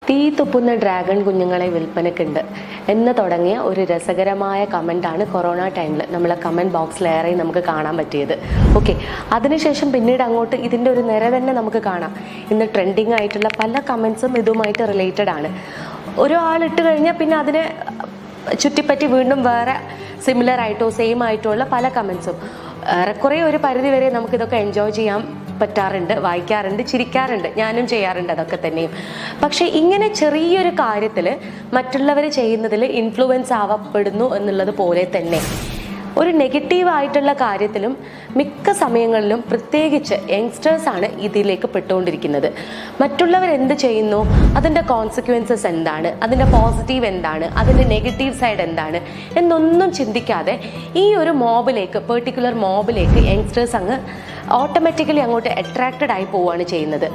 തീ തുപ്പുന്ന ഡ്രാഗൺ കുഞ്ഞുങ്ങളെ വിൽപ്പനയ്ക്കുണ്ട് എന്ന് തുടങ്ങിയ ഒരു രസകരമായ കമൻ്റാണ് കൊറോണ ടൈമിൽ നമ്മളെ കമൻറ്റ് ബോക്സിലേറെ നമുക്ക് കാണാൻ പറ്റിയത്. ഓക്കെ, അതിനുശേഷം പിന്നീട് അങ്ങോട്ട് ഇതിൻ്റെ ഒരു നിര തന്നെ നമുക്ക് കാണാം. ഇന്ന് ട്രെൻഡിങ് ആയിട്ടുള്ള പല കമൻസും ഇതുമായിട്ട് റിലേറ്റഡ് ആണ്. ഒരാൾ ഇട്ട് കഴിഞ്ഞാൽ പിന്നെ അതിനെ ചുറ്റിപ്പറ്റി വീണ്ടും വേറെ സിമിലർ ആയിട്ടോ സെയിം ആയിട്ടോ ഉള്ള പല കമൻസും. ഏറെക്കുറെ ഒരു പരിധി വരെ നമുക്കിതൊക്കെ എൻജോയ് ചെയ്യാൻ പറ്റാറുണ്ട്, വായിക്കാറുണ്ട്, ചിരിക്കാറുണ്ട്, ഞാനും ചെയ്യാറുണ്ട് അതൊക്കെ തന്നെയും. പക്ഷേ ഇങ്ങനെ ചെറിയൊരു കാര്യത്തിൽ മറ്റുള്ളവർ ചെയ്യുന്നതിൽ ഇൻഫ്ലുവൻസ് ആവപ്പെടുന്നു എന്നുള്ളത് പോലെ തന്നെ ഒരു നെഗറ്റീവായിട്ടുള്ള കാര്യത്തിലും മിക്ക സമയങ്ങളിലും പ്രത്യേകിച്ച് യങ്സ്റ്റേഴ്സാണ് ഇതിലേക്ക് പെട്ടുകൊണ്ടിരിക്കുന്നത്. മറ്റുള്ളവർ എന്ത് ചെയ്യുന്നു, അതിൻ്റെ കോൺസിക്വൻസസ് എന്താണ്, അതിൻ്റെ പോസിറ്റീവ് എന്താണ്, അതിൻ്റെ നെഗറ്റീവ് സൈഡ് എന്താണ് എന്നൊന്നും ചിന്തിക്കാതെ ഈ ഒരു പെർട്ടിക്കുലർ മോബിലേക്ക് യങ്സ്റ്റേഴ്സ് അങ്ങ് ഓട്ടോമാറ്റിക്കലി അങ്ങോട്ട് അട്രാക്റ്റഡ് ആയി പോവുകയാണ് ചെയ്യുന്നത്.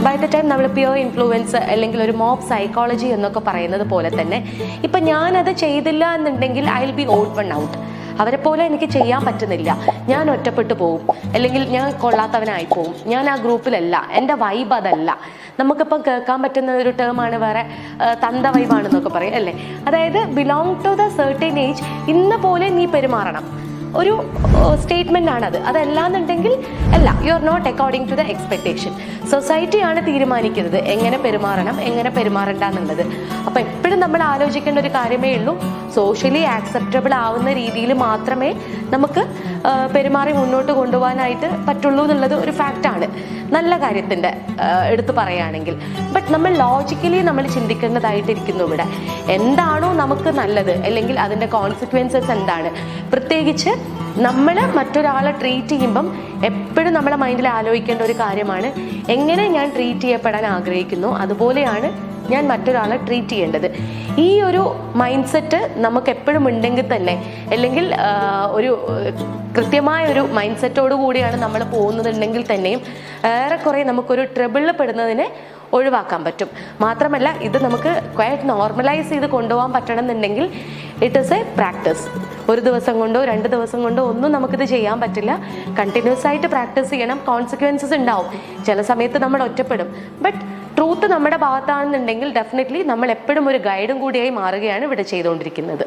ബൈ ദ ടൈം നമ്മൾ പ്യുവർ ഇൻഫ്ലുവൻസ് അല്ലെങ്കിൽ ഒരു മോബ് സൈക്കോളജി എന്നൊക്കെ പറയുന്നത് പോലെ തന്നെ ഇപ്പം ഞാനത് ചെയ്തില്ല എന്നുണ്ടെങ്കിൽ I will be odd one out. അവരെ പോലെ എനിക്ക് ചെയ്യാൻ പറ്റുന്നില്ല, ഞാൻ ഒറ്റപ്പെട്ടു പോവും, അല്ലെങ്കിൽ ഞാൻ കൊള്ളാത്തവനായി പോവും, ഞാൻ ആ ഗ്രൂപ്പിലല്ല, എൻ്റെ വൈബ് അതല്ല. നമുക്കിപ്പം കേൾക്കാൻ പറ്റുന്ന ഒരു ടേമാണ് വേറെ തന്ത വൈബാണെന്നൊക്കെ പറയും അല്ലേ. അതായത് belong to the certain age, ഇന്ന പോലെ നീ പെരുമാറണം, ഒരു സ്റ്റേറ്റ്മെൻ്റ് ആണത്. അതല്ലാന്നുണ്ടെങ്കിൽ അല്ല, you are not according to the expectation. സൊസൈറ്റിയാണ് തീരുമാനിക്കുന്നത് എങ്ങനെ പെരുമാറണം എങ്ങനെ പെരുമാറണ്ട എന്നുള്ളത്. അപ്പം എപ്പോഴും നമ്മൾ ആലോചിക്കേണ്ട ഒരു കാര്യമേ ഉള്ളൂ, സോഷ്യലി ആക്സെപ്റ്റബിൾ ആവുന്ന രീതിയിൽ മാത്രമേ നമുക്ക് പെരുമാറി മുന്നോട്ട് കൊണ്ടുപോകാനായിട്ട് പറ്റുള്ളൂ എന്നുള്ളത് ഒരു ഫാക്റ്റാണ്, നല്ല കാര്യത്തിൻ്റെ എടുത്ത് പറയുകയാണെങ്കിൽ. ബട്ട് നമ്മൾ ലോജിക്കലി നമ്മൾ ചിന്തിക്കേണ്ടതായിട്ടിരിക്കുന്നു ഇവിടെ. എന്താണോ നമുക്ക് നല്ലത് അല്ലെങ്കിൽ അതിൻ്റെ കോൺസിക്വൻസസ് എന്താണ്, പ്രത്യേകിച്ച് നമ്മൾ മറ്റൊരാളെ ട്രീറ്റ് ചെയ്യുമ്പം എപ്പോഴും നമ്മളെ മൈൻഡിൽ ആലോചിക്കേണ്ട ഒരു കാര്യമാണ്, എങ്ങനെ ഞാൻ ട്രീറ്റ് ചെയ്യപ്പെടാൻ ആഗ്രഹിക്കുന്നു അതുപോലെയാണ് ഞാൻ മറ്റൊരാളെ ട്രീറ്റ് ചെയ്യേണ്ടത്. ഈ ഒരു മൈൻഡ് സെറ്റ് നമുക്ക് എപ്പോഴും ഉണ്ടെങ്കിൽ തന്നെ, അല്ലെങ്കിൽ ഒരു കൃത്യമായ ഒരു മൈൻഡ് സെറ്റോടു കൂടിയാണ് നമ്മൾ പോകുന്നതുണ്ടെങ്കിൽ തന്നെയും ഏറെക്കുറെ നമുക്കൊരു ട്രബിളിൽ പെടുന്നതിനെ ഒഴിവാക്കാൻ പറ്റും. മാത്രമല്ല ഇത് നമുക്ക് ക്വയറ്റ് നോർമലൈസ് ചെയ്ത് കൊണ്ടുപോകാൻ പറ്റണം എന്നുണ്ടെങ്കിൽ ഇറ്റ് ഈസ് എ പ്രാക്ടീസ്. ഒരു ദിവസം കൊണ്ടോ 2 ദിവസം കൊണ്ടോ ഒന്നും നമുക്കിത് ചെയ്യാൻ പറ്റില്ല. കണ്ടിന്യൂസ് ആയിട്ട് പ്രാക്ടീസ് ചെയ്യണം. കോൺസിക്വൻസസ് ഉണ്ടാവും, ചില സമയത്ത് നമ്മൾ ഒറ്റപ്പെടും. ബട്ട് ട്രൂത്ത് നമ്മുടെ ഭാഗത്താണെന്നുണ്ടെങ്കിൽ ഡെഫിനറ്റ്ലി നമ്മൾ എപ്പോഴും ഒരു ഗൈഡും കൂടിയായി മാറുകയാണ് ഇവിടെ ചെയ്തുകൊണ്ടിരിക്കുന്നത്.